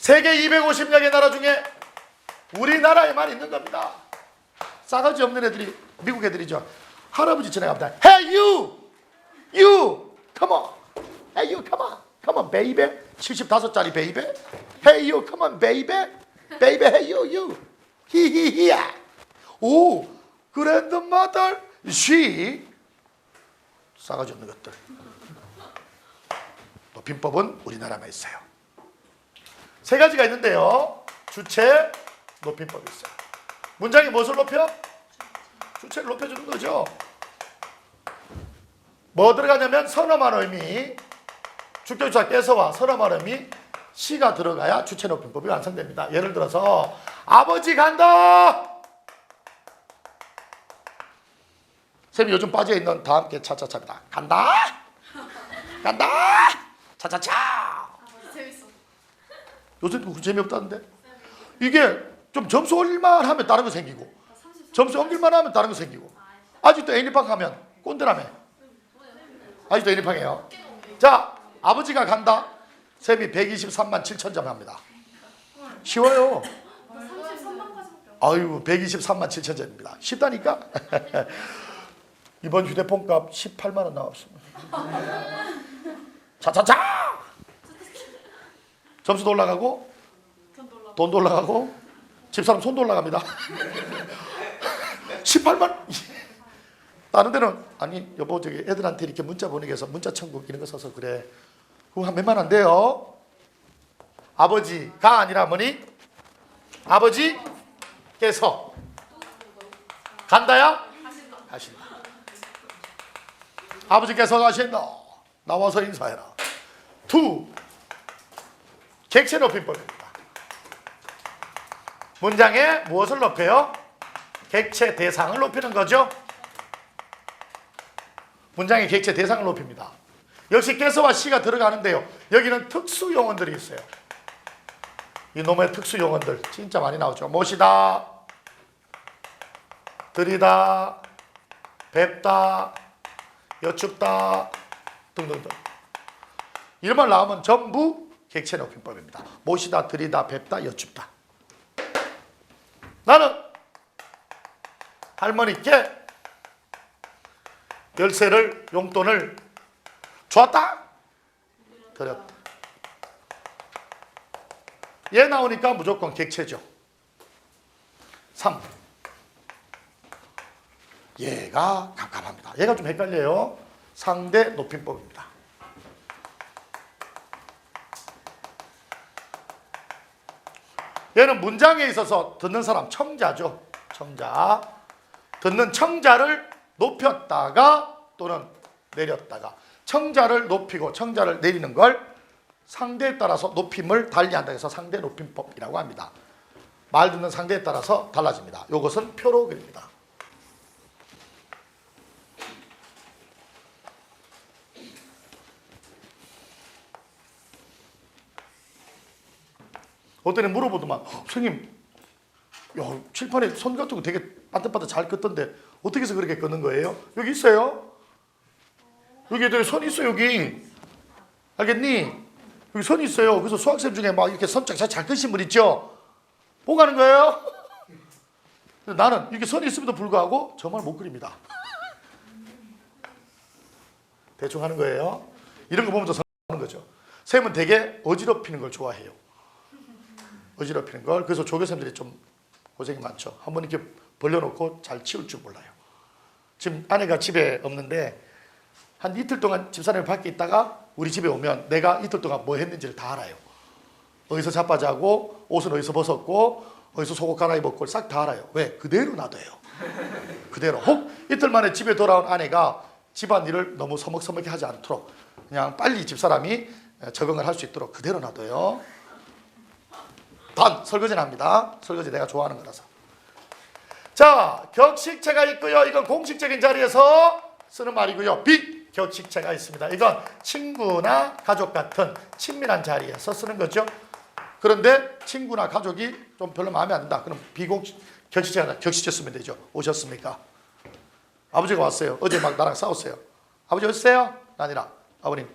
세계 250여 개 나라 중에 우리나라에만 있는 겁니다. 싸가지 없는 애들이, 미국 애들이죠. 할아버지 지나갑니다. Hey you! You! Come on! Hey you, come on! Come on, baby! 75짜리 baby! Hey you, come on, baby! Baby, hey you, you! 히히히야! 오! grandmother, she! 싸가지 없는 것들. 높임법은 우리나라만 있어요. 세 가지가 있는데요. 주체, 높임법이 있어요. 문장이 무엇을 높여? 주체를 높여주는 거죠. 뭐 들어가냐면 선엄한 의미, 주격주사 깨서와 선엄한 의미, 시가 들어가야 주체 높임법이 완성됩니다. 예를 들어서 아버지 간다. 쌤이 요즘 빠져있는 다 함께 차차차입니다. 간다. 간다. 차차차. 재밌어. 요새 그거 재미없다는데? 이게 좀 점수 올릴만 하면 다른 거 생기고, 점수 옮길만 하면 다른 거 생기고. 아직도 애니팡 하면 꼰대라며. 아직도 애니팡이에요. 자, 아버지가 간다. 쌤이 123만 7천 점 합니다. 쉬워요. 33만까지밖에 아유, 123만 7천 점입니다. 쉽다니까? 이번 휴대폰 값 18만 원 나왔습니다. 차차차! 점수도 올라가고, 돈도 올라가고, 집사람 손도 올라갑니다. 18만? 다른 데는, 아니, 여보, 저기 애들한테 이렇게 문자 보내기 위해서 문자 천국 이런 거 써서 그래. 그거 한 몇만 안 돼요. 아버지가 아니라 뭐니? 아버지께서 간다야? 가신다. 아버지께서 가신다. 나와서 인사해라. 투. 객체 높임법입니다. 문장에 무엇을 높여요? 객체 대상을 높이는 거죠. 문장의 객체 대상을 높입니다. 역시 깨서와 시가 들어가는데요. 여기는 특수 용언들이 있어요. 이놈의 특수 용언들 진짜 많이 나오죠. 모시다, 들이다, 뵙다, 여쭙다 등등등. 이런 말 나오면 전부 객체 높임법입니다. 모시다, 들이다, 뵙다, 여쭙다. 나는 할머니께 열쇠를, 용돈을 줬다, 드렸다. 얘 나오니까 무조건 객체죠. 3. 얘가 갑갑합니다. 얘가 좀 헷갈려요. 상대 높임법입니다. 얘는 문장에 있어서 듣는 사람, 청자죠. 청자. 듣는 청자를 높였다가 또는 내렸다가, 청자를 높이고 청자를 내리는 걸 상대에 따라서 높임을 달리한다 해서 상대 높임법이라고 합니다. 말 듣는 상대에 따라서 달라집니다. 이것은 표로 그립니다. 어떤 애 물어보더만, 선생님, 야, 칠판에 선 같은 거 되게 반듯반듯 잘 긋던데 어떻게 해서 그렇게 긋는 거예요? 여기 있어요. 여기 애들 선 있어, 여기. 알겠니? 여기 선 있어요. 그래서 수학생 중에 막 이렇게 선 잘 긋신 분 있죠? 보고 가는 거예요. 나는 이렇게 선이 있음에도 불구하고 정말 못 그립니다. 대충 하는 거예요. 이런 거 보면서 선하는 거죠. 쌤은 되게 어지럽히는 걸 좋아해요. 어지럽히는 걸. 그래서 조교쌤들이 좀 고생이 많죠. 한번 이렇게 벌려놓고 잘 치울 줄 몰라요. 지금 아내가 집에 없는데 한 이틀 동안 집사람이 밖에 있다가 우리 집에 오면 내가 이틀 동안 뭐 했는지를 다 알아요. 어디서 자빠자고, 옷은 어디서 벗었고, 어디서 속옷 갈아입었고 싹 다 알아요. 왜? 그대로 놔둬요. 그대로. 혹 이틀 만에 집에 돌아온 아내가 집안일을 너무 서먹서먹하게 하지 않도록 그냥 빨리 집사람이 적응을 할 수 있도록 그대로 놔둬요. 단, 설거지는 합니다. 설거지 내가 좋아하는 거라서. 자, 격식체가 있고요. 이건 공식적인 자리에서 쓰는 말이고요. 비격식체가 있습니다. 이건 친구나 가족 같은 친밀한 자리에서 쓰는 거죠. 그런데 친구나 가족이 좀 별로 마음에 안 든다. 그럼 격식체가 아니라 격식체 쓰면 되죠. 오셨습니까? 아버지가 왔어요. 어제 막 나랑 싸웠어요. 아버지 오셨어요? 아니라 아버님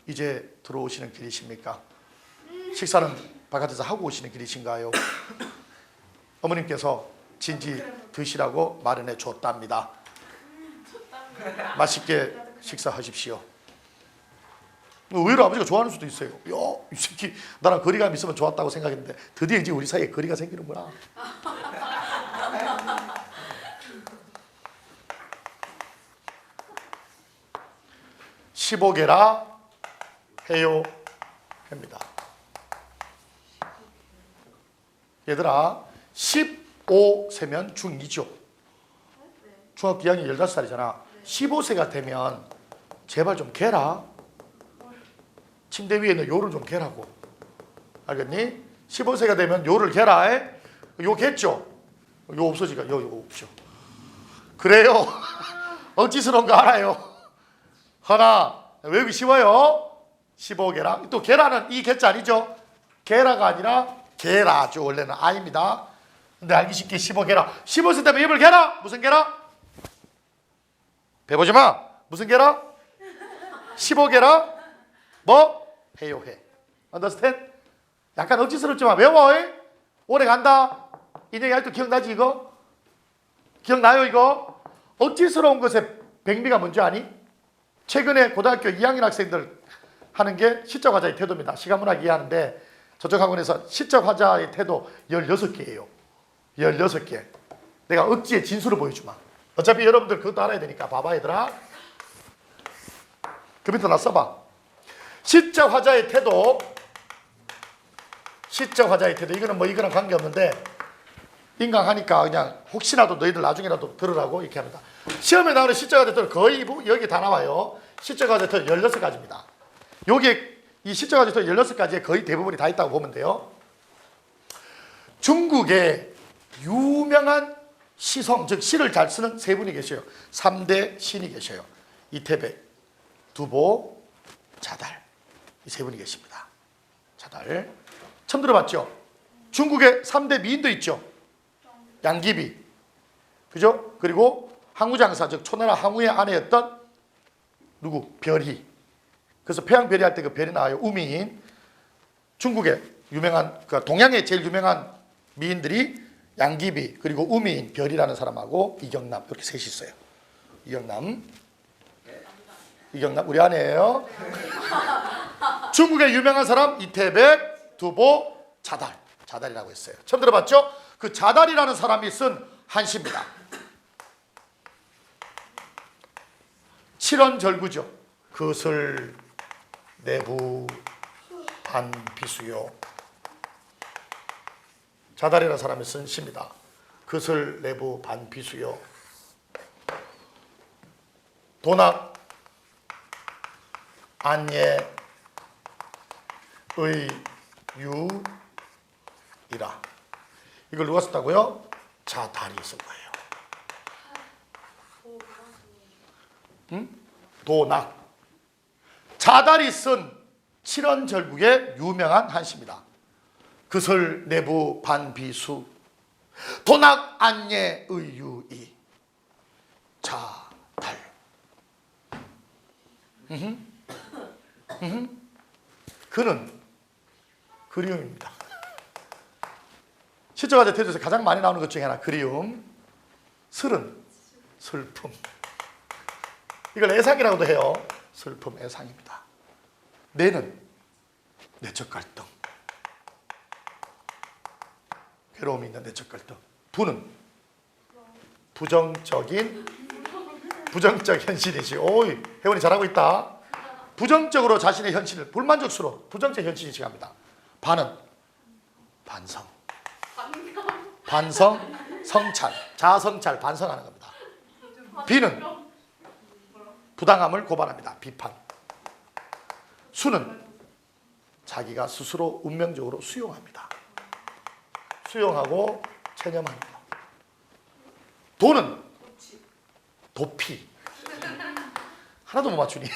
이제 들어오시는 길이십니까? 식사는 바깥에서 하고 오시는 길이신가요? 어머님께서 진지 드시라고 마련해 줬답니다. 맛있게 식사하십시오. 의외로 아버지가 좋아하는 수도 있어요. 야, 이 새끼 나랑 거리감이 있으면 좋았다고 생각했는데 드디어 이제 우리 사이에 거리가 생기는구나. (15개라) 해요 합니다. 얘들아 15세면 중2죠. 중학교 2학년 15살이잖아. 15세가 되면 제발 좀 개라. 침대 위에 있는 요를 좀 개라고. 알겠니? 15세가 되면 요를 개라. 요 겠죠? 요 없어지가 요 없죠. 그래요. 억지스러운 거 알아요. 하나 외우기 쉬워요. 15개라. 또 개라는 이 개자 아니죠? 개라가 아니라 개라죠. 원래는 아입니다. 근데 알기 쉽게 15개라. 15세 되면 입을 개라. 무슨 개라? 배보지 마. 무슨 개라? 15개라. 뭐? 해요 해. Understand? 약간 억지스럽지만 외워. 오래 간다. 인형이 할 때 기억나지 이거? 기억나요 이거? 억지스러운 것의 백미가 뭔지 아니? 최근에 고등학교 2학년 학생들 하는 게 시적화자의 태도입니다. 시간문학 이해하는데 저쪽 학원에서 시적화자의 태도 16개예요. 16개. 내가 억지의 진수를 보여주마. 어차피 여러분들 그것도 알아야 되니까 봐봐 얘들아. 그 밑에 나 써봐. 시적화자의 태도. 시적화자의 태도. 이거는 뭐 이거랑 관계없는데 인강하니까 그냥 혹시라도 너희들 나중에라도 들으라고 이렇게 합니다. 시험에 나오는 시적화자의 태도 거의 여기 다 나와요. 시적화자의 태도 16가지입니다. 여기 이 시적화자의 태도 16가지에 거의 대부분이 다 있다고 보면 돼요. 중국에 유명한 시성, 즉 시를 잘 쓰는 세 분이 계셔요. 3대 신이 계셔요. 이태백, 두보, 자달. 이 세 분이 계십니다. 자달. 처음 들어봤죠? 중국에 3대 미인도 있죠. 양귀비. 그죠? 그리고 항우장사, 즉 초나라 항우의 아내였던 누구? 별이. 그래서 태양별이 할 때 그 별이 나와요. 우미인. 중국의 유명한, 그 동양의 제일 유명한 미인들이 양귀비 그리고 우미인 별이라는 사람하고 이경남 이렇게 셋이 있어요. 이경남 우리 아내예요. 중국의 유명한 사람 이태백, 두보, 자달이라고 했어요. 처음 들어봤죠? 그 자달이라는 사람이 쓴 한시입니다. 칠원절구죠. 그슬 내부 반비수요. 자달이라는 사람이 쓴 시입니다. 그슬 내부 반비수요. 도낙 안예 의유이라. 이걸 누가 썼다고요? 자달이 쓴 거예요. 응? 도낙. 자달이 쓴 칠원절국의 유명한 한시입니다. 그설 내부 반비수 도낙 안예 의유이. 자달. 그는 그리움입니다. 시적화자 태도에서 가장 많이 나오는 것 중에 하나 그리움. 슬은 슬픔. 이걸 애상이라고도 해요. 슬픔, 애상입니다. 내는 내적 갈등. 괴로움이 있는 내적 갈등. 부는 부정적 현실이지. 오이, 혜원이 잘하고 있다. 부정적으로 자신의 현실을 불만족스러워 부정적 현실이 지갑니다. 반은 반성, 성찰, 자성찰, 반성하는 겁니다. 비는 부당함을 고발합니다. 비판. 수는 자기가 스스로 운명적으로 수용합니다. 수용하고 체념합니다. 도는 도피. 하나도 못 맞추니.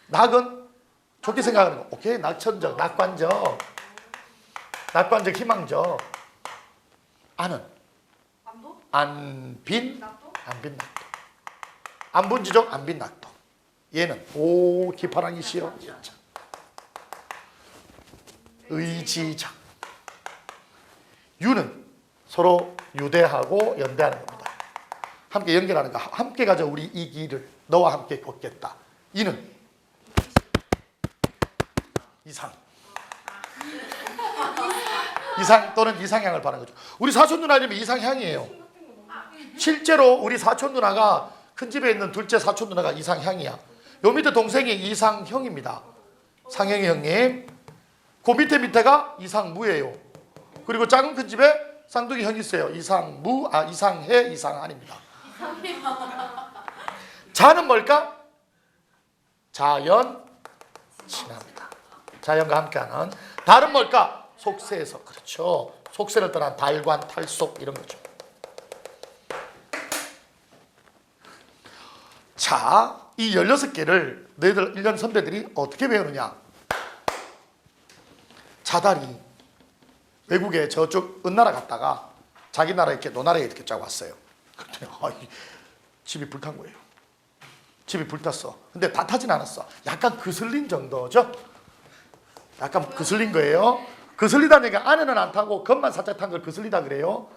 낙은 좋게 생각하는 거. 오케이, 낙천적, 낙관적, 희망적. 안은 안빈 낙도. 안분지적 안빈 낙도. 얘는 오 기파랑이 싫어. 의지적. 유는 서로 유대하고 연대하는 겁니다. 함께 연결하는 거. 함께 가자 우리 이 길을 너와 함께 걷겠다. 이는 이상. 이상 또는 이상향을 바라는 거죠. 우리 사촌 누나 이름이 이상향이에요. 실제로 우리 사촌 누나가 큰 집에 있는 둘째 사촌 누나가 이상향이야. 요 밑에 동생이 이상형입니다. 상형이 형님. 그 밑에가 이상무예요. 그리고 작은 큰 집에 쌍둥이 형이 있어요. 이상무, 이상해, 이상한입니다. 자는 뭘까? 자연 친합니다. 자연과 함께하는. 달은 뭘까? 속세에서. 그렇죠. 속세를 떠난 달관, 탈속 이런 거죠. 자, 이 16개를 너희들 1년 선배들이 어떻게 배우느냐? 자달이 외국에 저쪽 은나라 갔다가 자기 나라 이렇게 노나라에 이렇게 짜고 왔어요. 그랬더니 집이 불탄 거예요. 집이 불탔어. 근데 다 타진 않았어. 약간 그슬린 정도죠. 약간 그슬린 거예요. 그슬리다는 얘기가 안에는 안 타고 겉만 살짝 탄 걸 그슬리다 그래요.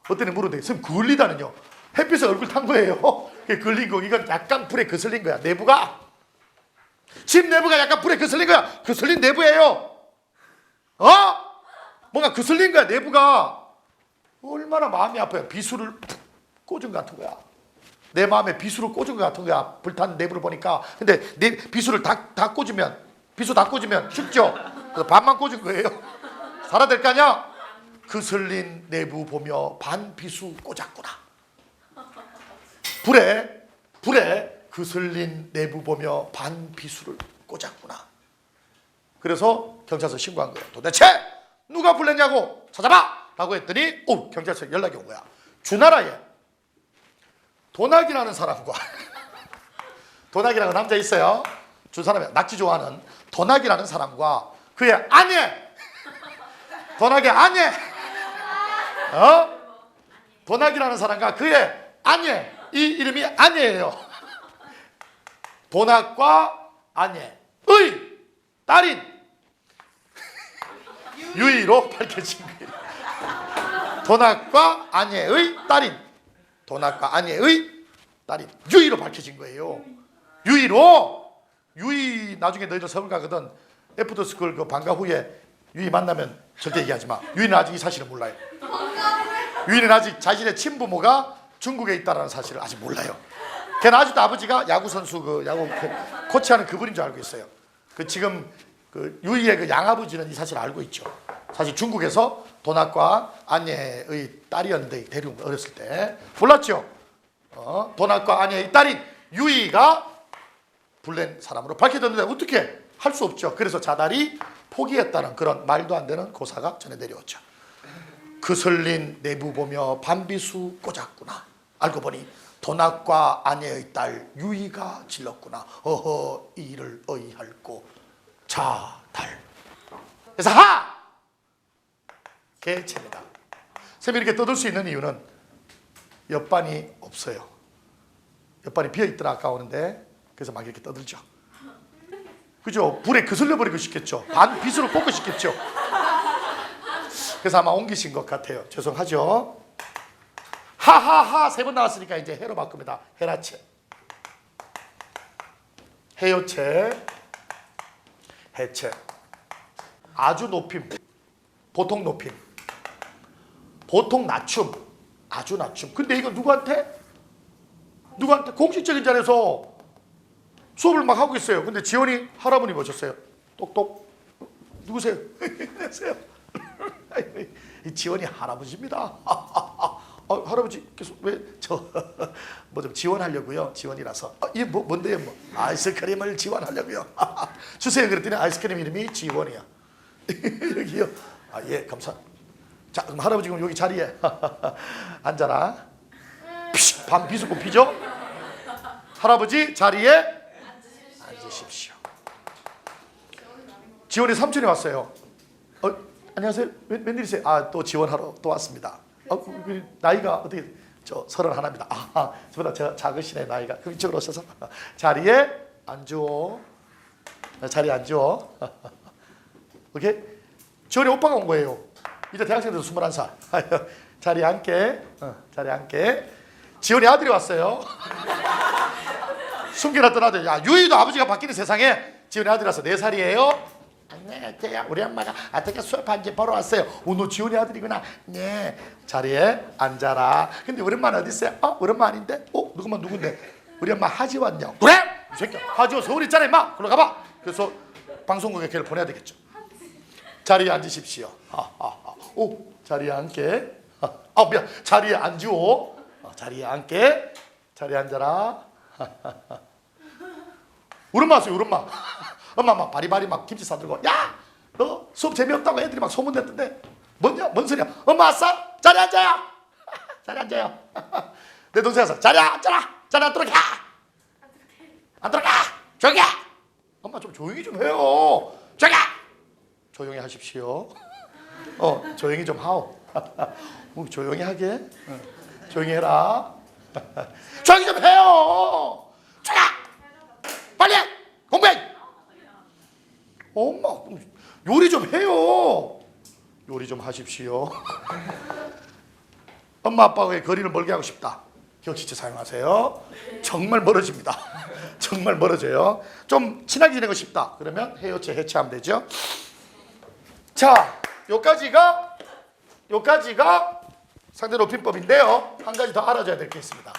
어떤 애 물어대. 선생님 그을리다는요. 햇빛에 얼굴 탄 거예요. 그게 그을린 거. 이건 약간 불에 그슬린 거야. 내부가. 집 내부가 약간 불에 그슬린 거야. 그슬린 내부예요. 뭔가 그슬린 거야. 내부가. 얼마나 마음이 아파요. 비수를 꽂은 것 같은 거야. 내 마음에 비수를 꽂은 것 같은 거야. 불탄 내부를 보니까. 근데 내 비수를 다 꽂으면, 비수 다 꽂으면 죽죠. 그래서 반만 꽂은 거예요. 살아야 될 거 아니야? 그슬린 내부 보며 반비수 꽂았구나. 불에 그슬린 내부 보며 반비수를 꽂았구나. 그래서 경찰서 신고한 거예요. 도대체 누가 불냈냐고 찾아봐! 라고 했더니 경찰서 연락이 온 거야. 주나라에 도나기라는 사람과 도나기라는 남자 있어요. 주 사람이 낙지 좋아하는 도나기라는 사람과 그의 아내 도나기 아내 도나기라는 사람과 그의 아내 이 이름이 아내예요. 도낙과 아내의 딸인 유이로 밝혀진 거예요. 도낙과 아내의 딸인 도낙과 아내의 딸인 유이로 밝혀진 거예요. 유이 나중에 너희들 서울 가거든. 애프터스쿨 그 방과 후에 유이 만나면 절대 얘기하지 마. 유이는 아직 이 사실을 몰라요. 유이는 아직 자신의 친부모가 중국에 있다는 사실을 아직 몰라요. 걔는 아직도 아버지가 야구 선수 그 야구 코치하는 그분인 줄 알고 있어요. 그 지금 그 유이의 그 양아버지는 이 사실을 알고 있죠. 사실 중국에서 도낙과 아내의 딸이었는데 데리고 어렸을 때 몰랐죠. 도낙과 아내의 딸인 유이가 불낸 사람으로 밝혀졌는데 어떻게 할 수 없죠. 그래서 자달이 포기했다는 그런 말도 안 되는 고사가 전해 내려왔죠. 그슬린 내부 보며 반비수 꽂았구나. 알고 보니 도낙과 아내의 딸 유이가 질렀구나. 이 일을 어이할꼬 자달. 그래서 개체입니다. 쌤이 이렇게 떠들 수 있는 이유는 옆반이 없어요. 옆반이 비어있더라 아까우는데 그래서 막 이렇게 떠들죠. 그죠? 불에 그슬려 버리고 싶겠죠. 반 빗으로 꽂고 싶겠죠. 그래서 아마 옮기신 것 같아요. 죄송하죠. 하하하 3번 나왔으니까 이제 해로 바꿉니다. 해라체, 해요체, 해체. 아주 높임, 보통 높임, 보통 낮춤, 아주 낮춤. 근데 이거 누구한테 공식적인 자리에서 수업을 막 하고 있어요. 근데 지원이 할아버님 오셨어요. 똑똑. 누구세요? 안녕하세요. 이 지원이 할아버지입니다. 할아버지께서 왜 저 뭐 좀 지원하려고요. 지원이라서. 이게 뭔데요? 아이스크림을 지원하려고요. 주세요. 그랬더니 아이스크림 이름이 지원이야. 여기요. 예, 감사합니다. 자, 그럼 할아버지 그럼 여기 자리에 앉아라. 반 비수고 피죠? 할아버지 자리에 앉으십시오. 지원이 삼촌이 왔어요. 안녕하세요. 웬일이세요? 또 지원하러 또 왔습니다. 나이가 어떻게? 저 31입니다. 저보다 저 작으시네 나이가. 그럼 이쪽으로 오셔서 자리에 앉으오. 자리에 앉으오. 오케이? 지원이 오빠가 온 거예요. 이제 대학생 돼서 21살. 자리에 앉게. 자리에 앉게. 지원이 아들이 왔어요. 숨겨놨던 아들. 야, 유이도 아버지가 바뀌는 세상에 지원이 아들이 왔어. 4살이에요. 네, 우리 엄마가 어떻게 수업한지 보러 왔어요. 너 지원이 아들이구나. 네, 자리에 앉아라. 근데 우리 엄마는 어디 있어요? 우리 엄마 아닌데? 누군데? 우리 엄마 하지 왔냐? 그래? 이 새끼야, 하지가 서울 있잖아 임마. 그러 가봐. 그래서 방송국에 걔를 보내야 되겠죠. 자리에 앉으십시오. 자리에 앉게. 미안. 자리에 앉으오. 자리에 앉게. 자리에 앉아라. 우리 엄마 왔어요. 우리 엄마. 엄마 막 바리바리 막 김치 싸들고, 야, 너 수업 재미없다고 애들이 막 소문냈던데 뭐냐? 뭔 소리야? 엄마 왔어? 자리 앉아요. 자리 앉아요. 내 동생 와서 자리 앉아라. 자리 안 들어가. 안 들어가. 조용히 해. 엄마 좀 조용히 좀 해요. 조용히 해. 조용히 하십시오. 조용히 좀 하오. 조용히 하게. 조용히 해라. 조용히 좀 해요. 조용히. 빨리 해. 공부해. 엄마 요리 좀 해요. 요리 좀 하십시오. 엄마 아빠와의 거리를 멀게 하고 싶다. 격시체 사용하세요. 정말 멀어집니다. 정말 멀어져요. 좀 친하게 지내고 싶다. 그러면 해요체 해체하면 되죠. 자, 요까지가 상대 높임법인데요. 한 가지 더 알아줘야 될 게 있습니다.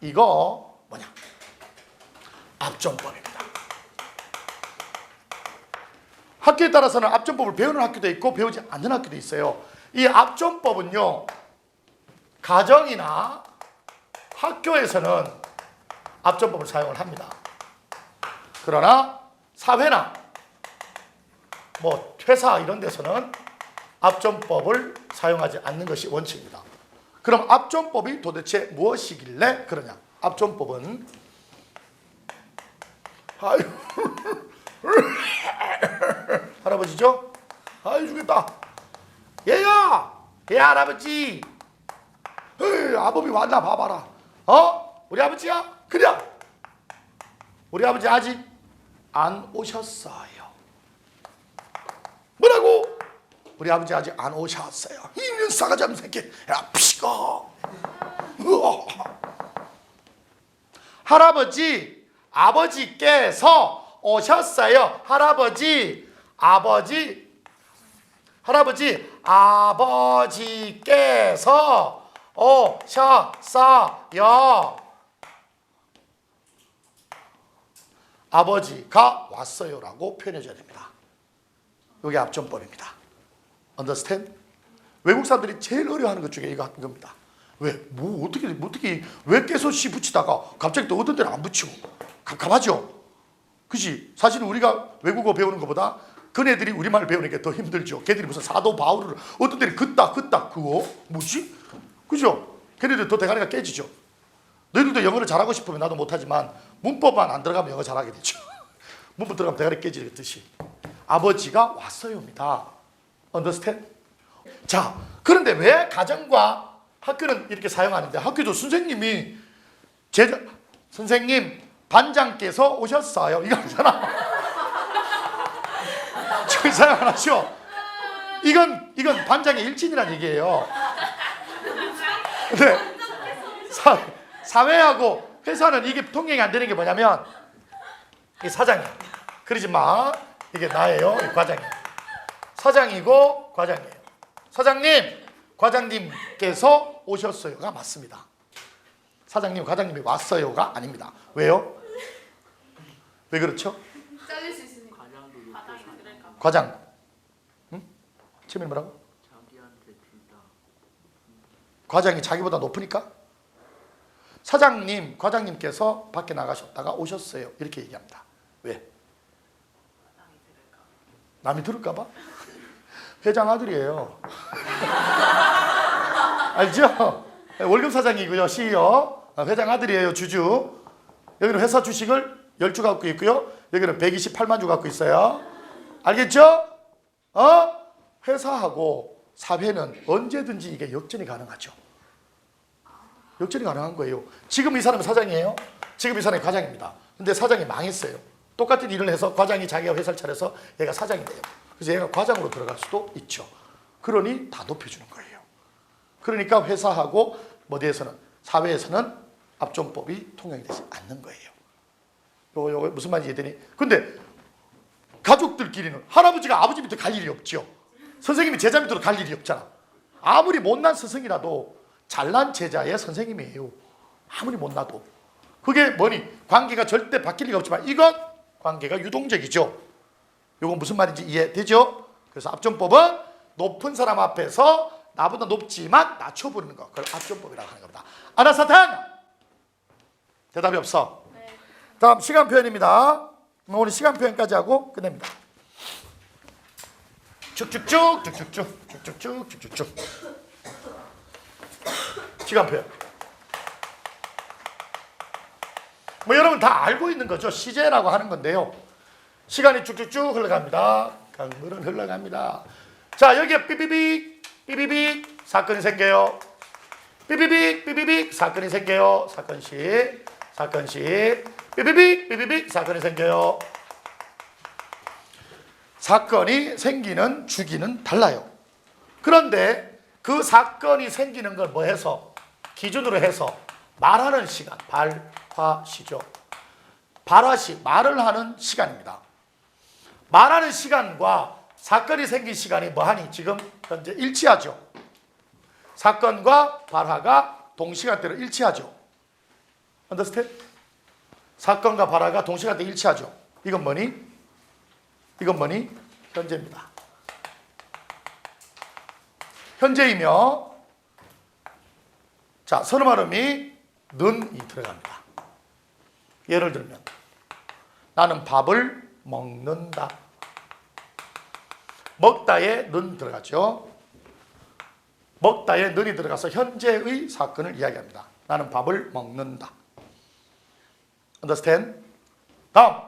이거 뭐냐? 압존법입니다. 학교에 따라서는 압존법을 배우는 학교도 있고 배우지 않는 학교도 있어요. 이 압존법은요, 가정이나 학교에서는 압존법을 사용을 합니다. 그러나 사회나 뭐 회사 이런 데서는 압존법을 사용하지 않는 것이 원칙입니다. 그럼 압존법이 도대체 무엇이길래 그러냐? 압존법은 할아버지죠? 아이 죽겠다. 얘야 할아버지. 아범이 왔나 봐봐라. 우리 아버지야? 그래. 우리 아버지 아직 안 오셨어요. 뭐라고? 우리 아버지 아직 안 오셨어요. 이년 싸가지 없는 새끼. 야 피고. 할아버지, 아버지께서 오셨어요. 할아버지, 아버지께서 오셨어요. 아버지가 왔어요라고 표현해줘야 됩니다. 이게 압존법입니다. Understand? 외국 사람들이 제일 어려워하는 것 중에 이겁니다. 왜? 어떻게 왜 깨서 씨 붙이다가 갑자기 또 어떤 데는 안 붙이고 갑갑하죠? 그치? 사실은 우리가 외국어 배우는 것보다 그네들이 우리말 배우는 게 더 힘들죠. 걔들이 무슨 사도 바울을 어떤 데는 긋다 그거 뭐지? 그죠? 걔네들 더 대가리가 깨지죠. 너희들도 영어를 잘하고 싶으면 나도 못하지만 문법만 안 들어가면 영어 잘하게 되죠. 문법 들어가면 대가리 깨지듯이. 아버지가 왔어요입니다. Understand? 자, 그런데 왜 가정과 학교는 이렇게 사용하는데 학교도 선생님이 선생님 반장께서 오셨어요. 이거 하잖아. 저 사용 안 하죠? 이건 반장의 일진이라는 얘기예요. 근데 사회하고 회사는 이게 통행이 안 되는 게 뭐냐면 이 사장이야. 그러지 마. 이게 나예요. 이 과장이에요. 사장이고 과장이에요. 사장님, 과장님께서 오셨어요가 맞습니다. 사장님, 과장님이 왔어요가 아닙니다. 왜요? 왜 그렇죠? 잘릴 수 있으니까. 과장. 응? 처음에 뭐라고? 과장이 자기보다 높으니까? 사장님, 과장님께서 밖에 나가셨다가 오셨어요. 이렇게 얘기합니다. 왜? 남이 들을까 봐? 회장 아들이에요. 알죠? 월급 사장이고요. CEO. 회장 아들이에요. 주주. 여기는 회사 주식을 10주 갖고 있고요. 여기는 128만 주 갖고 있어요. 알겠죠? 회사하고 사회는 언제든지 이게 역전이 가능하죠. 역전이 가능한 거예요. 지금 이 사람은 사장이에요. 지금 이 사람이 과장입니다. 근데 사장이 망했어요. 똑같은 일을 해서 과장이 자기가 회사를 차려서 얘가 사장이 돼요. 그래서 얘가 과장으로 들어갈 수도 있죠. 그러니 다 높여주는 거예요. 그러니까 회사하고 어디에서는 사회에서는 압존법이 통용이 되지 않는 거예요. 요거 무슨 말인지 이해되니? 근데 가족들끼리는 할아버지가 아버지 밑에 갈 일이 없죠. 선생님이 제자 밑으로 갈 일이 없잖아. 아무리 못난 스승이라도 잘난 제자의 선생님이에요. 아무리 못나도. 그게 뭐니? 관계가 절대 바뀔 리가 없지만 이건 관계가 유동적이죠. 이건 무슨 말인지 이해되죠? 그래서 압존법은 높은 사람 앞에서 나보다 높지만 낮춰부르는 거. 그걸 압존법이라고 하는 겁니다. 아나사탄! 대답이 없어. 네. 다음 시간 표현입니다. 오늘 시간 표현까지 하고 끝냅니다. 쭉쭉쭉 쭉쭉쭉 쭉쭉쭉 쭉쭉쭉 시간 표현. 뭐 여러분 다 알고 있는 거죠. 시제라고 하는 건데요. 시간이 쭉쭉쭉 흘러갑니다. 강물은 흘러갑니다. 자, 여기에 삐삐빅 삐삐빅 사건이 생겨요. 삐삐빅 삐삐빅 사건이 생겨요. 사건씩 삐삐빅 삐삐빅 사건이 생겨요. 사건이 생기는 주기는 달라요. 그런데 그 사건이 생기는 걸 뭐 해서 기준으로 해서 말하는 시간, 발화시죠. 발화시, 말을 하는 시간입니다. 말하는 시간과 사건이 생긴 시간이 뭐하니? 지금 현재 일치하죠. 사건과 발화가 동시간대로 일치하죠. understand? 사건과 발화가 동시간대로 일치하죠. 이건 뭐니? 이건 뭐니? 현재입니다. 현재이며 자, 선어 발음이 는이 들어갑니다. 예를 들면 나는 밥을 먹는다. 먹다에 는 들어가죠. 먹다에 는이 들어가서 현재의 사건을 이야기합니다. 나는 밥을 먹는다. understand? 다음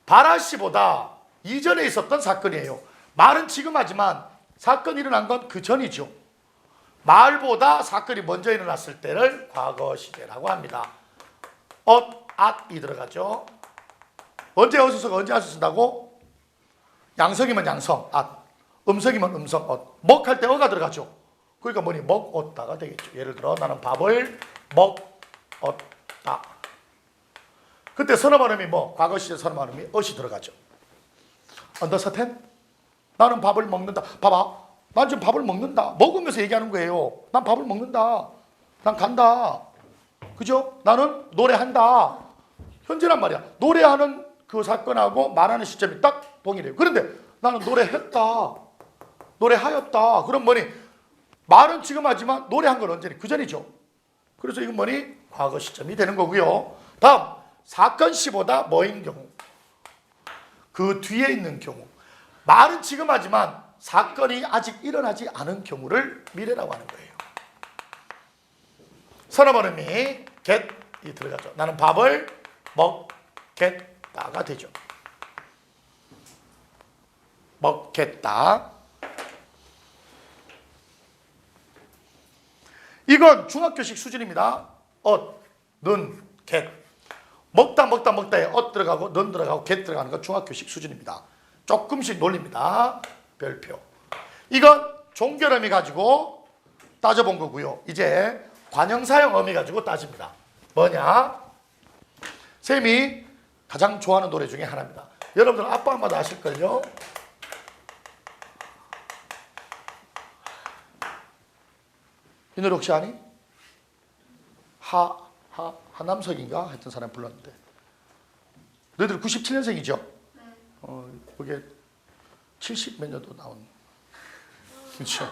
발화시보다 이전에 있었던 사건이에요. 말은 지금 하지만 사건이 일어난 건 그 전이죠. 말보다 사건이 먼저 일어났을 때를 과거 시제라고 합니다. 앗이 들어가죠. 언제 어수서가 언제 아수 쓴다고? 양성이면 양성, 앗. 음성이면 음성, 엇. 먹할 때 어가 들어가죠. 그러니까 뭐니? 먹었다가 되겠죠. 예를 들어 나는 밥을 먹었다. 그때 선어 발음이 뭐? 과거 시제 선어 발음이 어시 들어가죠. 언더스탠? 나는 밥을 먹는다. 봐봐. 난 지금 밥을 먹는다. 먹으면서 얘기하는 거예요. 난 밥을 먹는다. 난 간다. 그죠? 나는 노래한다. 현재란 말이야. 노래하는 그 사건하고 말하는 시점이 딱 동일해요. 그런데 나는 노래했다. 노래하였다. 그럼 뭐니? 말은 지금 하지만 노래한 건 언제니? 그 전이죠. 그래서 이건 뭐니? 과거 시점이 되는 거고요. 다음, 사건 시보다 뭐인 경우? 그 뒤에 있는 경우. 말은 지금 하지만 사건이 아직 일어나지 않은 경우를 미래라고 하는 거예요. 선어 발음이 get이 들어가죠. 나는 밥을 먹겠다가 되죠. 먹겠다. 이건 중학교식 수준입니다. 는, get. 먹다에 들어가고 는 들어가고 get 들어가는 건 중학교식 수준입니다. 조금씩 놀립니다. 별표. 이건 종결 어미 가지고 따져본 거고요. 이제 관형사형 어미 가지고 따집니다. 뭐냐? 쌤이 가장 좋아하는 노래 중에 하나입니다. 여러분들 아빠 엄마도 아실걸요? 이 노래 혹시 아니? 하남석인가? 했던 사람이 불렀는데. 너희들 97년생이죠? 그게 70 몇 년도 나온. 그렇죠?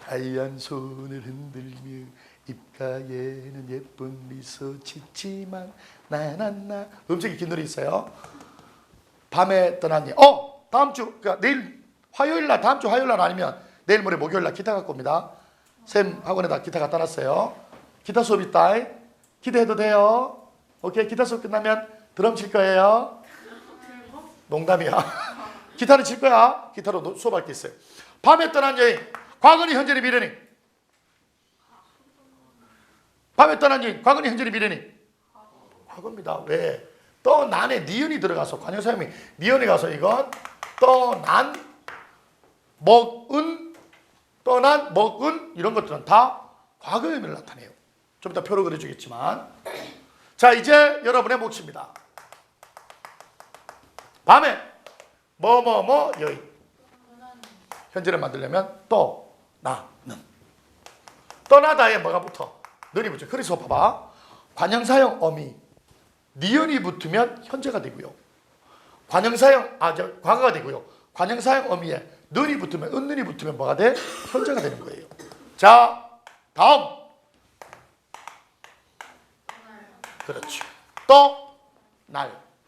하얀 손을 흔들며 입가에는 예쁜 미소 짓지만 나나나. 음색이 긴 노래 있어요. 밤에 떠난 예. 다음 주, 그러니까 내일 화요일 날, 다음 주 화요일 날 아니면 내일 모레 목요일 날 기타 갖고 옵니다. 쌤 학원에다 기타 갖다 놨어요. 기타 수업 있다. 기대해도 돼요. 오케이, 기타 수업 끝나면 드럼 칠 거예요. 농담이야. 기타는 칠 거야. 기타로 수업할 게 있어요. 밤에 떠난 여인. 과거니 현재니 미래니? 밤에 떠난 여인. 과거니 현재니 미래니? 과거입니다. 왜? 떠난에 니은이 들어가서 관여사용이 니은이 가서 이건 떠난, 먹은, 떠난, 먹은 이런 것들은 다 과거의 의미를 나타내요. 좀 이따 표로 그려주겠지만. 자, 이제 여러분의 몫입니다. 밤에 뭐뭐뭐 여인. 현재를 만들려면 떠나는. 떠나다에 뭐가 붙어? 는이 붙죠. 그래서 봐봐. 관형사형 어미. 니은이 붙으면 현재가 되고요. 관형사형, 과거가 되고요. 관형사형 어미에 는이 붙으면, 은는이 붙으면 뭐가 돼? 현재가 되는 거예요. 자, 다음. 그렇죠.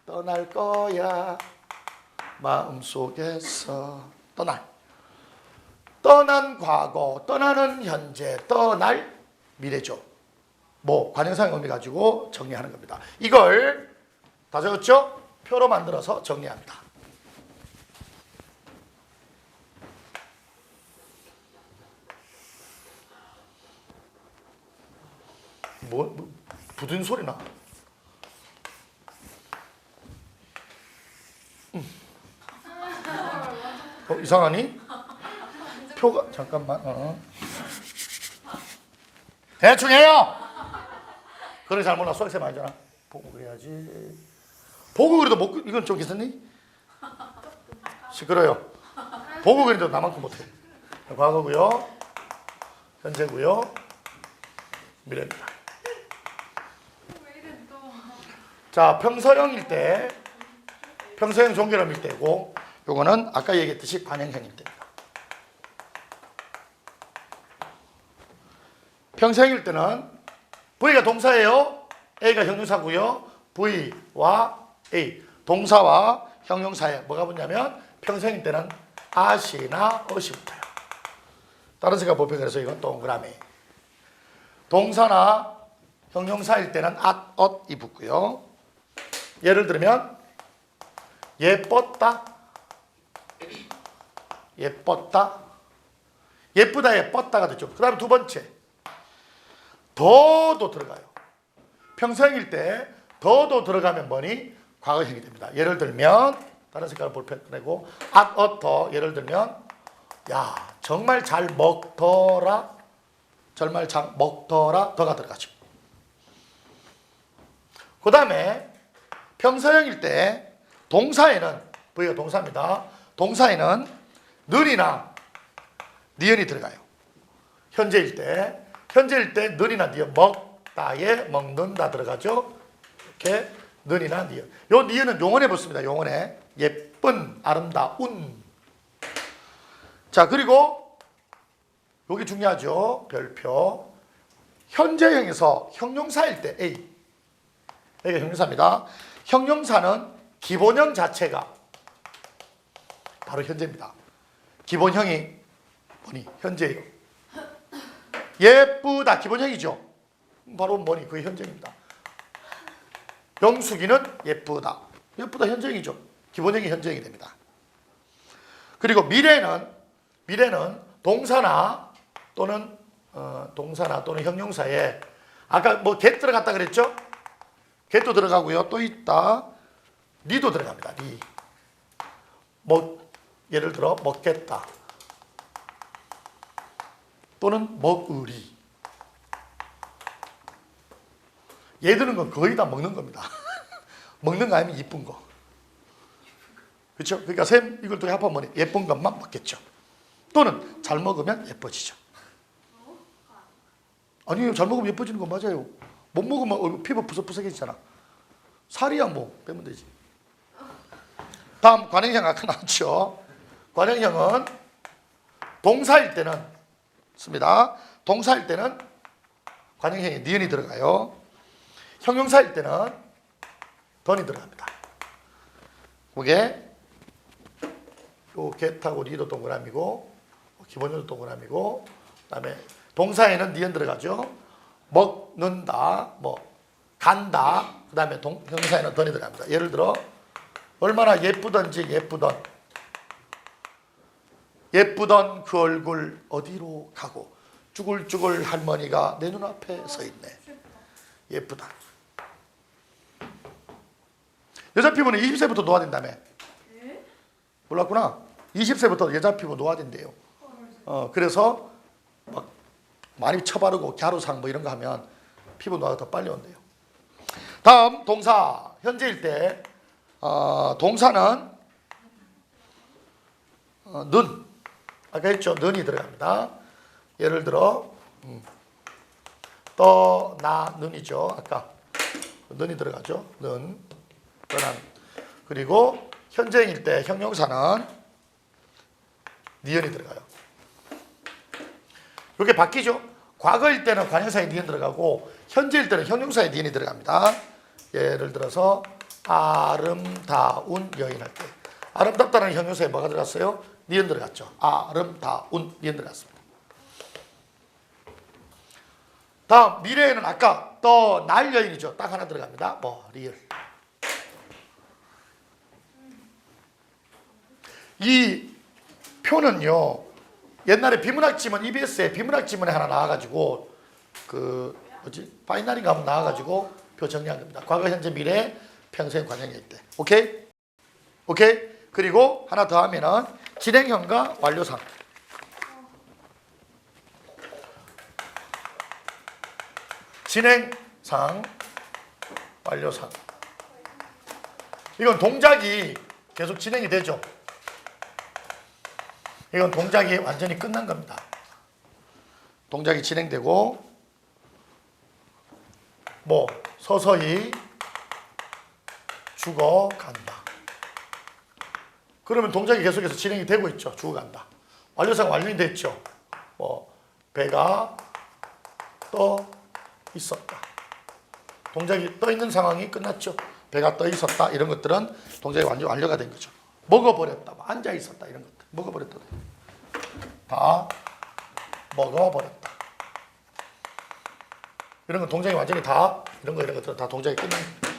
떠날 거야. 마음속에서 떠난 과거, 떠나는 현재, 떠날 미래죠. 뭐 관형사형 의미 가지고 정리하는 겁니다. 이걸 다 적었죠? 표로 만들어서 정리합니다. 뭐 부든 소리 나. 이상하니? 표가 잠깐만. 대충 해요. 그래 잘 몰라. 수학쌤 알잖아. 보고 그래야지. 보고 그래도 못 이건 좀 괜찮니? 시끄러요. 보고 그래도 나만큼 못해. 과거고요. 현재고요. 미래입니다. 자, 평서형일 때, 평서형 종결음일 때고, 요거는 아까 얘기했듯이 관형형일 때입니다. 평서형일 때는 V가 동사예요. A가 형용사고요. V와 A, 동사와 형용사에 뭐가 붙냐면 평서형일 때는 아시나 어시 붙어요. 다른 생각 보편 그래서 이건 동그라미. 동사나 형용사일 때는 엇이 붙고요. 예를 들면 예뻤다, 예쁘다, 예뻤다가 되죠. 그 다음에 두 번째 더도 들어가요. 평서형일 때 더도 들어가면 뭐니? 과거형이 됩니다. 예를 들면 다른 색깔 볼펜 꺼내고 더 예를 들면 야 정말 잘 먹더라, 정말 잘 먹더라 더가 들어가죠. 그 다음에 평서형일 때 동사에는 V가 동사입니다. 동사에는 는이나 니은이 들어가요. 현재일 때 는이나 니은 먹다에 먹는다 들어가죠. 이렇게 는이나 니은. 요 니은은 용언에 붙습니다. 용언에 예쁜, 아름다운. 자, 그리고 여기 중요하죠. 별표. 현재형에서 형용사일 때 A가 형용사입니다. 형용사는 기본형 자체가 바로 현재입니다. 기본형이 뭐니? 현재예요. 예쁘다 기본형이죠. 바로 뭐니? 그게 현재입니다. 영숙이는 예쁘다. 예쁘다 현재형이죠. 기본형이 현재형이 됩니다. 그리고 미래는 동사나 또는 형용사에 아까 뭐 get 들어갔다 그랬죠? get도 들어가고요. 또 있다. 니도 들어갑니다. 니. 예를 들어 먹겠다. 또는 먹으리. 얘들은 건 거의 다 먹는 겁니다. 먹는 거 아니면 이쁜 거. 그렇죠? 그러니까 쌤 이걸 또 합하면 뭐니? 예쁜 것만 먹겠죠. 또는 잘 먹으면 예뻐지죠. 아니요, 잘 먹으면 예뻐지는 거 맞아요. 못 먹으면 얼굴 피부 푸석푸석해지잖아. 살이야 뭐 빼면 되지. 다음 관형형 아까 나왔죠. 관형형은 동사일 때는 씁니다. 동사일 때는 관형형에 니은이 들어가요. 형용사일 때는 던이 들어갑니다. 그게 요 get하고 니도 동그라미고 기본형도 동그라미고 그다음에 동사에는 니은 들어가죠. 먹는다, 간다. 그다음에 형용사에는 던이 들어갑니다. 예를 들어 얼마나 예쁘던지 예쁘던 그 얼굴 어디로 가고 쭈글쭈글 할머니가 내 눈앞에 서 있네. 예쁘다. 여자 피부는 20세부터 노화된다며. 몰랐구나. 20세부터 여자 피부 노화된대요. 그래서 막 많이 쳐바르고 갸루상 뭐 이런 거 하면 피부 노화가 더 빨리 온대요. 다음 동사. 현재일 때 동사는 는. 아까 했죠. 는이 들어갑니다. 예를 들어 떠나 는이죠. 아까 는이 들어가죠. 는 떠난. 그리고 현재일 때 형용사는 니은이 들어가요. 이렇게 바뀌죠. 과거일 때는 관형사에 니은 들어가고 현재일 때는 형용사에 니은이 들어갑니다. 예를 들어서 아름다운 여인 할 때 아름답다는 형용사에 뭐가 들어갔어요? 니은 들어갔죠. 아름다운 니은 들어갔습니다. 다음 미래에는 아까 떠날 여인이죠. 딱 하나 들어갑니다. 뭐 리을. 이 표는요. 옛날에 비문학 지문 EBS에 비문학 지문에 하나 나와가지고 그 뭐지 파이널인가 한번 나와가지고 표 정리한 겁니다. 과거, 현재, 미래, 평생, 관형일 때. 오케이? 오케이? 그리고 하나 더 하면은 진행형과 완료상. 진행상, 완료상. 이건 동작이 계속 진행이 되죠. 이건 동작이 완전히 끝난 겁니다. 동작이 진행되고 뭐 서서히 죽어간다. 그러면 동작이 계속해서 진행이 되고 있죠. 죽어간다. 완료상 완료이 됐죠. 뭐 배가 떠 있었다. 동작이 떠 있는 상황이 끝났죠. 배가 떠 있었다. 이런 것들은 동작이 완료가 된 거죠. 먹어버렸다. 앉아 있었다. 이런 것들. 먹어버렸다. 다 먹어버렸다. 이런 건 동작이 완전히 다 이런 것들은 다 동작이 끝난 거예요.